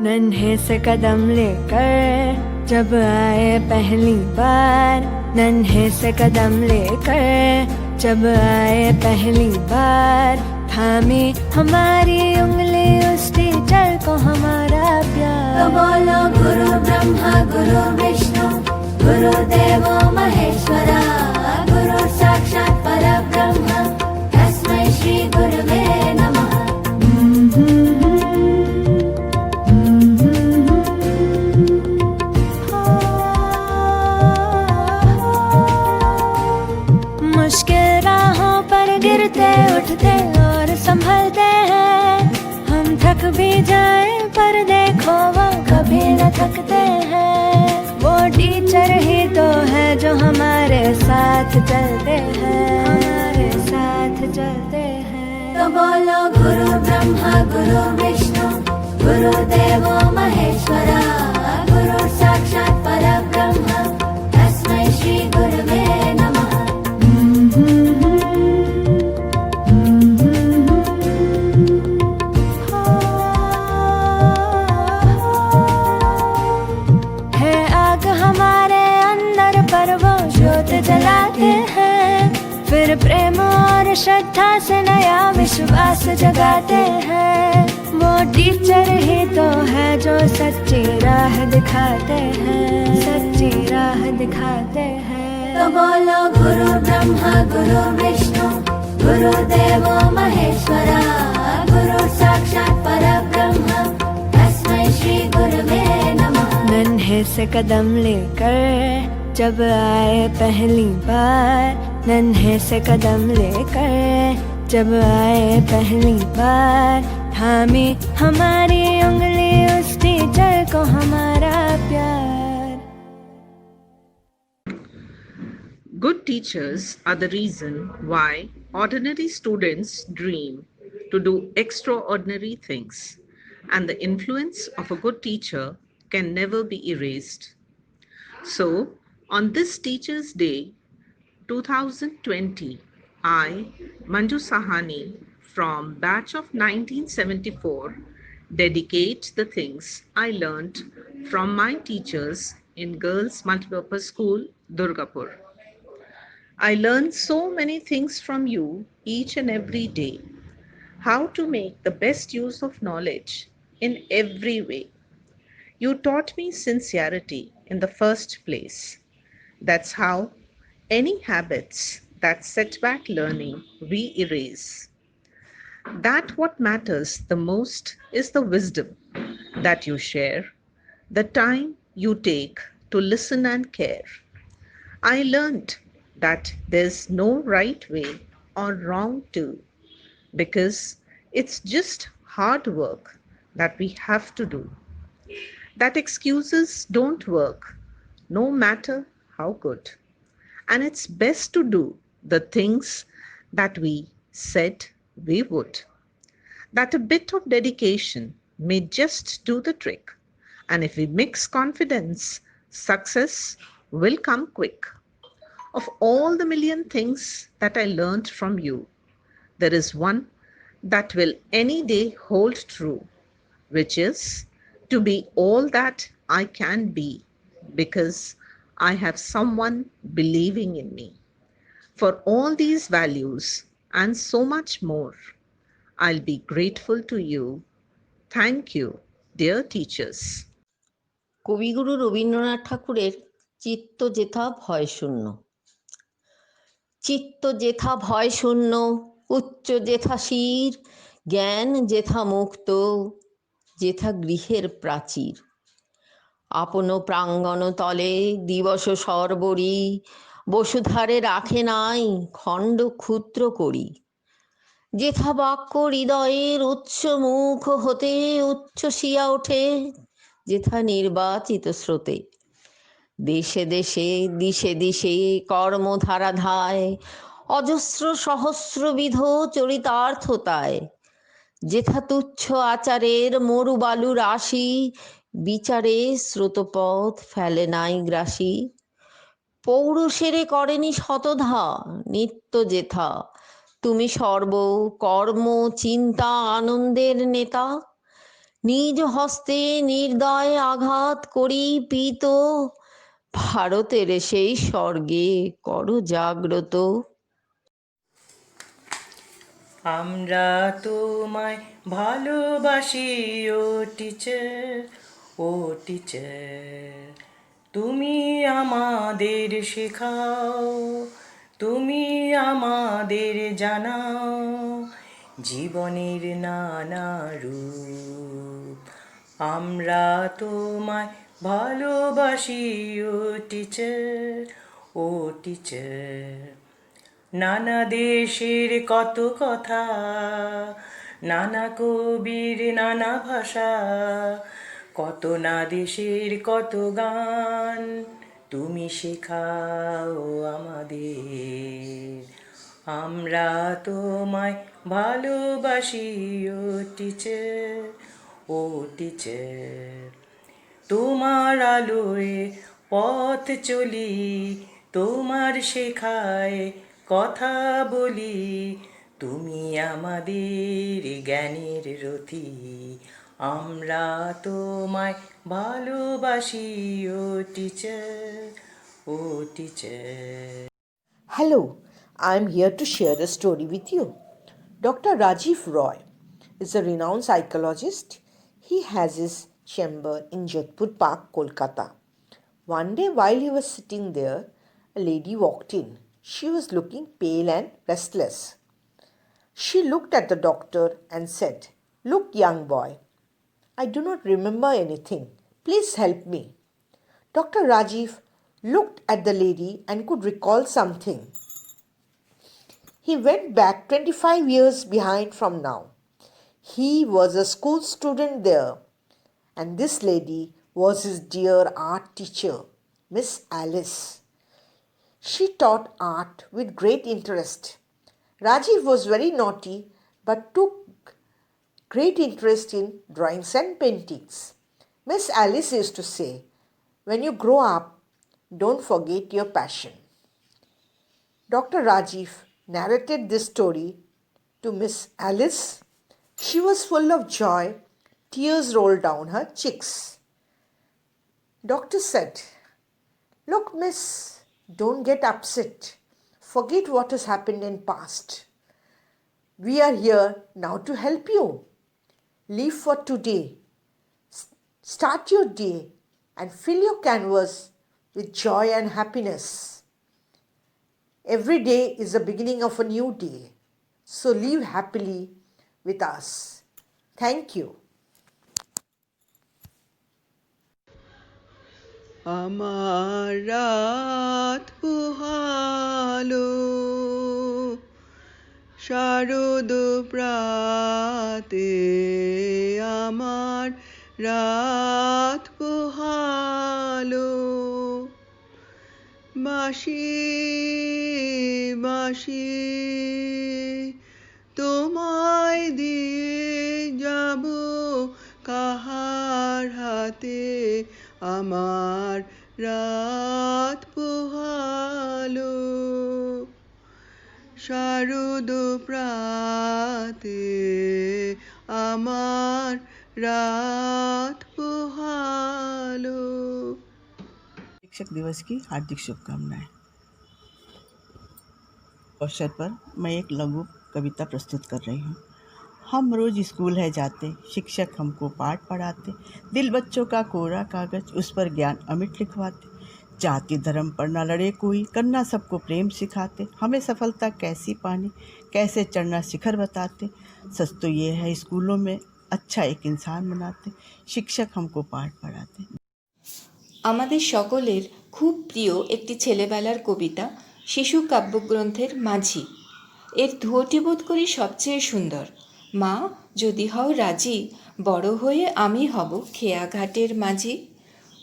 नन्हे से कदम लेकर जब आए पहली बार, नन्हे से कदम लेकर जब आए पहली बार, थामी हमारी उंगली उस टीचर को हमारा प्यार। तो बोलो गुरु ब्रह्मा गुरु विष्णु गुरुदेवो महेश्वरा, गुरु साक्षात् परब्रह्म तस्मै श्री गुरवे नमः। मुश्किल राहों पर गिरते उठते और संभलते हैं, हम थक भी जाए पर देखो वो कभी न थकते हैं। वो टीचर ही तो है जो हमारे साथ चलते हैं, हमारे साथ चलते हैं। तो बोलो गुरु ब्रह्मा गुरु विष्णु गुरुदेवो महेश्वरा, गुरु साक्षात् परब्रह्म तस्मै श्री गुरवे नमः। है आग हमारे अंदर पर वो ज्योत जलाते हैं, फिर प्रेम और श्रद्धा से नया विश्वास जगाते हैं। वो टीचर ही तो है जो सच्ची राह दिखाते हैं, सच्ची राह दिखाते हैं। तो बोलो गुरु ब्रह्मा गुरु विष्णु गुरुदेवो महेश्वरा, गुरु साक्षात् परब्रह्म तस्मै श्री गुरवे नमः। नन्हे से कदम लेकर जब आए पहली बार, नन्हे से कदम लेकर जब आए पहली बार, थामी हमारी उंगली उस टीचर को हमारा प्यार। Good teachers are the reason why ordinary students dream to do extraordinary things, and the influence of a good teacher can never be erased. So, on this Teachers' Day 2020, I, Manju Sahani, from batch of 1974, dedicate the things I learnt from my teachers in Girls Multipurpose School, Durgapur. I learn so many things from you each and every day. How to make the best use of knowledge in every way. You taught me sincerity in the first place. That's how any habits that set back learning we erase. That what matters the most is the wisdom that you share, the time you take to listen and care. I learned that there's no right way or wrong too, because it's just hard work that we have to do. That excuses don't work, no matter how good. And it's best to do the things that we said we would. That a bit of dedication may just do the trick. And if we mix confidence, success will come quick. Of all the million things that I learned from you, there is one that will any day hold true, which is to be all that I can be, because I have someone believing in me. For all these values and so much more, I'll be grateful to you. Thank you, dear teachers. কবিগুরু রবীন্দ্রনাথ ঠাকুরের চিত্ত যেথা ভয় শূন্য। চিত্ত যেথা ভয় শূন্য, উচ্চ যেথা শির, জ্ঞান যেথা মুক্ত, যেথা গৃহের প্রাচীর। আপন প্রাঙ্গণ তলে দিবস সর্বরি, বসুধারে রাখে নাই খণ্ড ক্ষুদ্র করি। যেথা বাক্য হৃদয়ের উচ্চ মুখ হতে উচ্ছ্বসিয়া ওঠে, যেথা নির্বাচিত স্রোতে। দেশে দেশে দিশে দিশে কর্মধারা ধায়, অজস্র সহস্রবিধ চরিতার্থতায়। যেথা তুচ্ছ আচারের মরুবালু রাশি, বিচারে স্রোতপথ ফেলে নাই গ্রাসী। পৌরুষেরে করেনি শতধা নিত্য যেথা, তুমি সর্ব কর্ম চিন্তা আনন্দের নেতা। নিজ হস্তে নির্দয় আঘাত করি পীত, ভারতের সেই স্বর্গে করো জাগ্রত। আমরা তোমায় ভালোবাসি ও টিচার, ও টিচার। তুমি আমাদের শেখাও, তুমি আমাদের জানাও জীবনের নানা রূপ। আমরা তোমায় ভালোবাসি ও টিচার, ও টিচার। নানা দেশের কত কথা, নানা কবির নানা ভাষা, কত না দেশের কত গান তুমি শেখাও আমাদের। আমরা তোমায় ভালোবাসি ও টিচার, ও টিচার। তোমার আলোয় পথ চলি, তোমার শেখায় কথা বলি, তুমি আমাদের জ্ঞানের রথি। আমরা তোমায় ভালোবাসি ও টিচার, ও teacher. Hello, I'm here to share a story with you. Dr. Rajiv Roy is a renowned psychologist. He has his chamber in Jodhpur Park, Kolkata. One day, while he was sitting there, a lady walked in. She was looking pale and restless. She looked at the doctor and said, "Look, young boy, I do not remember anything. Please help me." Dr. Rajiv looked at the lady and could recall something. He went back 25 years behind from now. He was a school student there, and this lady was his dear art teacher, Miss Alice. She taught art with great interest. Rajiv was very naughty but took great interest in drawings and paintings. Miss Alice used to say, "When you grow up, don't forget your passion." Dr. Rajiv narrated this story to Miss Alice. She was full of joy. Tears rolled down her cheeks. Doctor said, "Look, miss, don't get upset. Forget what has happened in past. We are here now to help you. Live for today. Start your day and fill your canvas with joy and happiness. Every day is the beginning of a new day. So live happily with us." Thank you. আমার রাত পোহালো শারদ প্রাতে, আমার রাত পোহালো বাঁশি বাঁশি তোমায় দিয়ে যাব কাহার হাতে, আমার রাত পোহালো শারদ প্রাতে, আমার रात पोहालो। शिक्षक दिवस की हार्दिक शुभकामनाएं। अवसर पर मैं एक लघु कविता प्रस्तुत कर रही हूँ। हम रोज स्कूल है जाते, शिक्षक हमको पाठ पढ़ाते, दिल बच्चों का कोरा कागज उस पर ज्ञान अमिट लिखवाते, जाति धर्म पर न लड़े कोई, करना सबको प्रेम सिखाते, हमें सफलता कैसी पानी, कैसे चढ़ना शिखर बताते। सच तो ये है स्कूलों में अच्छा एक इंसान बनाते, शिक्षक हमको पाठ पढ़ाते। আমাদের সকলের খুব প্রিয় একটি ছেলেবেলার কবিতা শিশু কাব্যগ্রন্থের মাঝি। এর ধুয়োটি বোধ করি সবচেয়ে সুন্দর। মা যদি হও রাজি, বড় হয়ে আমি হব খেয়াঘাটের মাঝি।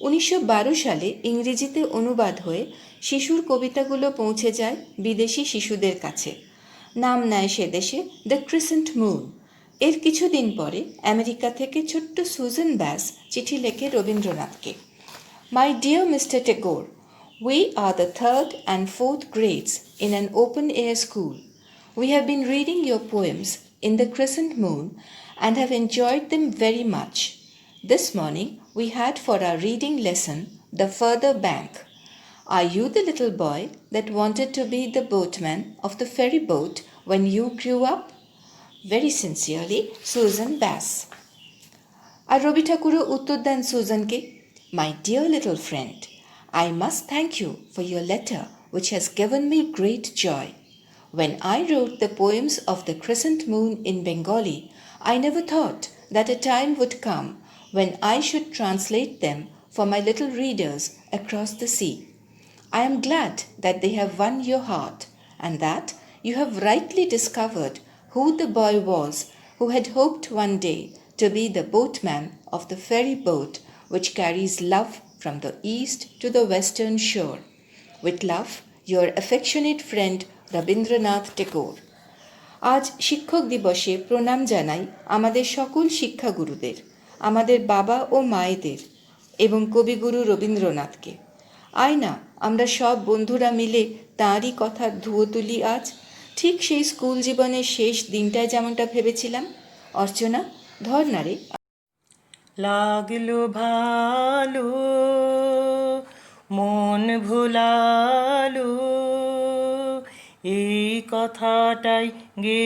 1912 সালে ইংরেজিতে অনুবাদ হয়ে শিশুর কবিতাগুলো পৌঁছে যায় বিদেশি শিশুদের কাছে। নাম নেয় সে দেশে দ্য ক্রিসেন্ট মুন। এর কিছুদিন পরে আমেরিকা থেকে ছোট্ট সুজান ব্যাস চিঠি লেখে রবীন্দ্রনাথকে। My dear Mr. Tagore, we are the 3rd and 4th grades in an open-air school. We have been reading your poems in the crescent moon and have enjoyed them very much. This morning we had for our reading lesson The Further Bank. Are you the little boy that wanted to be the boatman of the ferry boat when you grew up? Very sincerely, Susan Bass. আর রবি ঠাকুরও উত্তর দেন সুজানকে, My dear little friend, I must thank you for your letter which has given me great joy. When I wrote the poems of the crescent moon in Bengali, I never thought that a time would come when I should translate them for my little readers across the sea. I am glad that they have won your heart and that you have rightly discovered who the boy was who had hoped one day to be the boatman of the ferry boat which carries love from the east to the western shore. With love, your affectionate friend Rabindranath Tagore. আজ শিক্ষক দিবসে প্রণাম জানাই আমাদের সকল শিক্ষাগুরুদের, আমাদের বাবা ও মায়েদের এবং কবিগুরু রবীন্দ্রনাথকে। আয় না আমরা সব বন্ধুরা মিলে তাঁরই কথার ধুয়ো তুলি আজ, ঠিক সেই স্কুল জীবনের শেষ দিনটায় যেমনটা ভেবেছিলাম। অর্চনা, ধর না রে। লাগলো ভালো, মন ভোলালো, এই কথাটাই গে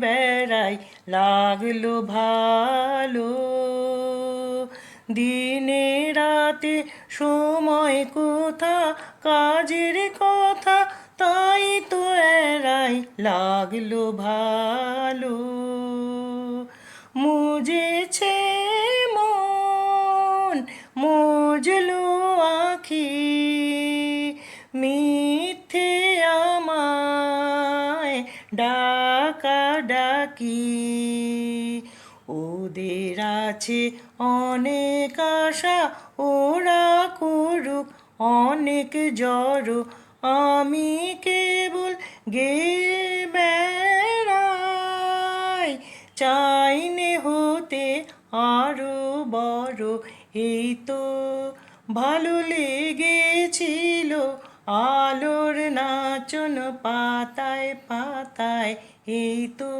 বেড়াই। লাগলো ভালো, দিনে রাতে সময় কোথা, কাজের কথা তাই তো এড়াই। লাগলো ভালো, মুজেছে মন, মজলো আখি, মিথ্যে আমায় ডাকা ডাকি। ওদের আছে অনেক আশা, ওরা করুক অনেক জড়ো, আমি কেবল গে বেড়াই। চাইনে হতে আরো বড়, এই তো ভালো লেগেছিল আলোর নাচন পাতায় পাতায়, এই তো